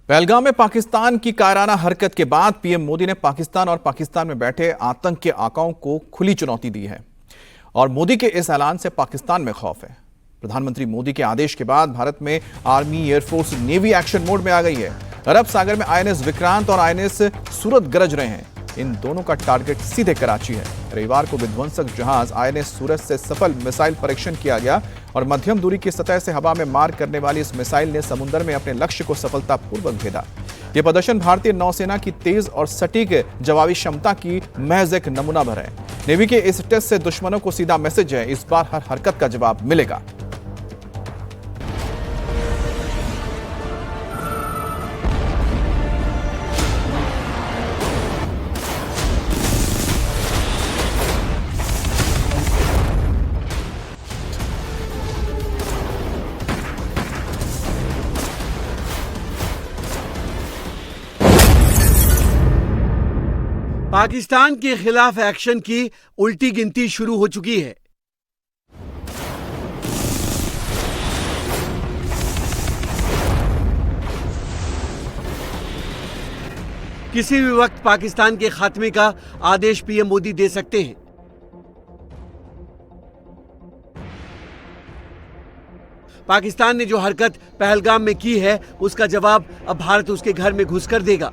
पहलगाम में पाकिस्तान की कायराना हरकत के बाद पीएम मोदी ने पाकिस्तान और पाकिस्तान में बैठे आतंक के आकाओं को खुली चुनौती दी है और मोदी के इस ऐलान से पाकिस्तान में खौफ है। प्रधानमंत्री मोदी के आदेश के बाद भारत में army, air force, navy action mode में आ गई है। अरब सागर में आईएनएस विक्रांत और आईएनएस सूरत गरज रहे हैं। इन दोनों का टारगेट सीधे कराची है। रविवार को विध्वंसक जहाज आईएनएस सूरत से सफल मिसाइल परीक्षण किया गया और मध्यम दूरी की सतह से हवा में मार करने वाली इस मिसाइल ने समुद्र में अपने लक्ष्य को सफलतापूर्वक भेदा। यह प्रदर्शन भारतीय नौसेना की तेज और सटीक जवाबी क्षमता की महज एक नमूना भर है। नेवी के इस टेस्ट से दुश्मनों को सीधा मैसेज है, इस बार हर हरकत का जवाब मिलेगा। पाकिस्तान के खिलाफ एक्शन की उल्टी गिनती शुरू हो चुकी है। किसी भी वक्त पाकिस्तान के खात्मे का आदेश पीएम मोदी दे सकते हैं। पाकिस्तान ने जो हरकत पहलगाम में की है, उसका जवाब अब भारत उसके घर में घुसकर देगा।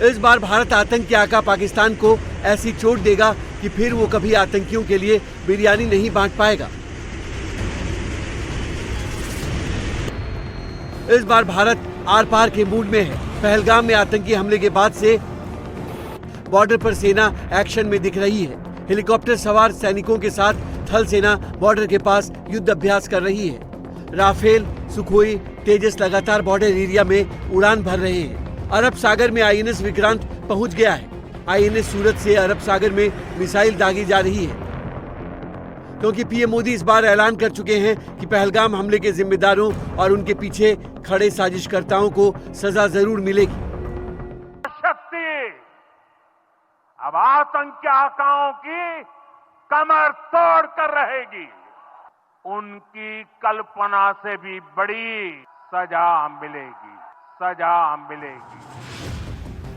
इस बार भारत आतंक के आका पाकिस्तान को ऐसी चोट देगा कि फिर वो कभी आतंकियों के लिए बिरयानी नहीं बांट पाएगा। इस बार भारत आर पार के मूड में है। पहलगाम में आतंकी हमले के बाद से बॉर्डर पर सेना एक्शन में दिख रही है। हेलीकॉप्टर सवार सैनिकों के साथ थल सेना बॉर्डर के पास युद्ध अभ्यास कर रही है। राफेल, सुखोई, तेजस लगातार बॉर्डर एरिया में उड़ान भर रहे हैं। अरब सागर में आईएनएस विक्रांत पहुंच गया है। आईएनएस सूरत से अरब सागर में मिसाइल दागी जा रही है, क्योंकि पीएम मोदी इस बार ऐलान कर चुके हैं कि पहलगाम हमले के जिम्मेदारों और उनके पीछे खड़े साजिशकर्ताओं को सजा जरूर मिलेगी। शक्ति अब आतंक के आकाओं की कमर तोड़ कर रहेगी। उनकी कल्पना से भी बड़ी सजा मिलेगी।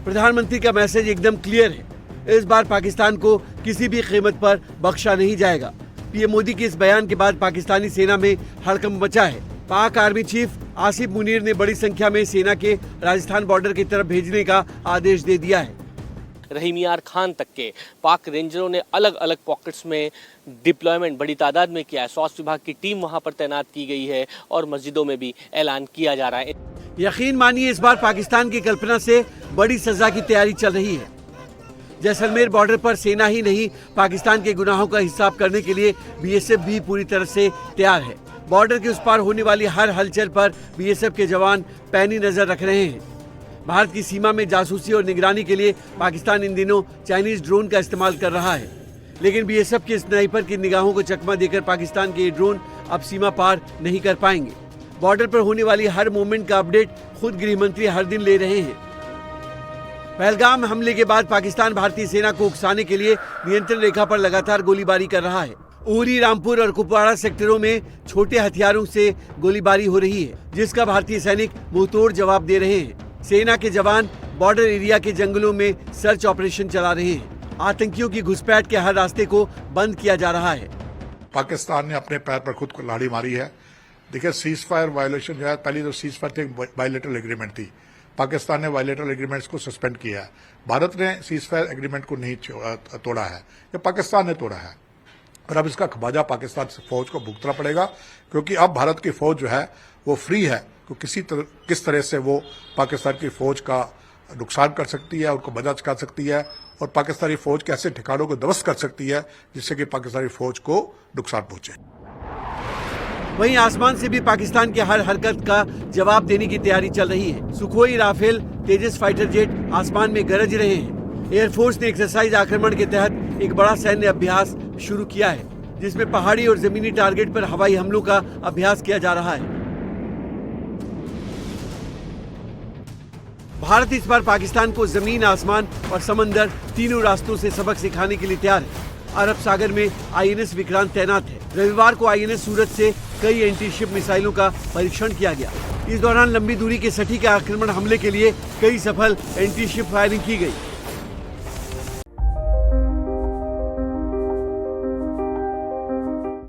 प्रधानमंत्री का मैसेज एकदम क्लियर है। इस बार पाकिस्तान को किसी भी कीमत पर बख्शा नहीं जाएगा। पीएम मोदी के इस बयान के बाद पाकिस्तानी सेना में हड़कंप मचा है। पाक आर्मी चीफ आसिफ मुनीर ने बड़ी संख्या में सेना के राजस्थान बॉर्डर की तरफ भेजने का आदेश दे दिया है। रहीम यार खान तक के पाक रेंजरों ने अलग अलग पॉकेट्स में डिप्लॉयमेंट बड़ी तादाद में किया है। स्वास्थ्य विभाग की टीम वहां पर तैनात की गई है और मस्जिदों में भी ऐलान किया जा रहा है। यकीन मानिए, इस बार पाकिस्तान की कल्पना से बड़ी सजा की तैयारी चल रही है। जैसलमेर बॉर्डर पर सेना ही नहीं, पाकिस्तान के गुनाहों का हिसाब करने के लिए बीएसएफ भी पूरी तरह से तैयार है। बॉर्डर के उस पार होने वाली हर हलचल पर बीएसएफ के जवान पैनी नजर रख रहे हैं। भारत की सीमा में जासूसी और निगरानी के लिए पाकिस्तान इन दिनों चाइनीज ड्रोन का इस्तेमाल कर रहा है, लेकिन बीएसएफ के स्नाइपर की निगाहों को चकमा देकर पाकिस्तान के ये ड्रोन अब सीमा पार नहीं कर पाएंगे। बॉर्डर पर होने वाली हर मूवमेंट का अपडेट खुद गृह मंत्री हर दिन ले रहे हैं। पहलगाम हमले के बाद पाकिस्तान भारतीय सेना को उकसाने के लिए नियंत्रण रेखा पर लगातार गोलीबारी कर रहा है। उरी, रामपुर और कुपवाड़ा सेक्टरों में छोटे हथियारों से गोलीबारी हो रही है, जिसका भारतीय सैनिक मुंहतोड़ जवाब दे रहे हैं। सेना के जवान बॉर्डर एरिया के जंगलों में सर्च ऑपरेशन चला रहे हैं। आतंकियों की घुसपैठ के हर रास्ते को बंद किया जा रहा है। पाकिस्तान ने अपने पैर पर खुद को लाड़ी मारी है। देखिए, सीज फायर वायलेशन जो है, पहले तो सीज फायर थी, बायलैटरल एग्रीमेंट थी। पाकिस्तान ने बायलैटरल एग्रीमेंट्स को सस्पेंड किया है। भारत ने सीज फायर एग्रीमेंट को नहीं तोड़ा है, ये पाकिस्तान ने तोड़ा है और अब इसका खबाजा पाकिस्तान से फौज को भुगतना पड़ेगा, क्योंकि अब भारत की फौज जो है वो फ्री है। तो किस तरह से वो पाकिस्तान की फौज का नुकसान कर सकती है, उनको बजा चुका सकती है और पाकिस्तानी फौज के ऐसे ठिकानों को ध्वस्त कर सकती है जिससे कि पाकिस्तानी फौज को नुकसान पहुंचे। वहीं आसमान से भी पाकिस्तान की हर हरकत का जवाब देने की तैयारी चल रही है। सुखोई, राफेल, तेजस फाइटर जेट आसमान में गरज रहे हैं। एयरफोर्स ने एक्सरसाइज आक्रमण के तहत एक बड़ा सैन्य अभ्यास शुरू किया है, जिसमें पहाड़ी और जमीनी टारगेट पर हवाई हमलों का अभ्यास किया जा रहा है। भारत इस बार पाकिस्तान को जमीन, आसमान और समंदर तीनों रास्तों से सबक सिखाने के लिए तैयार है। अरब सागर में आईएनएस विक्रांत तैनात है। रविवार को आईएनएस सूरत से कई एंटी शिप मिसाइलों का परीक्षण किया गया। इस दौरान लंबी दूरी के सटीक आक्रमण हमले के लिए कई सफल एंटी शिप फायरिंग की गई।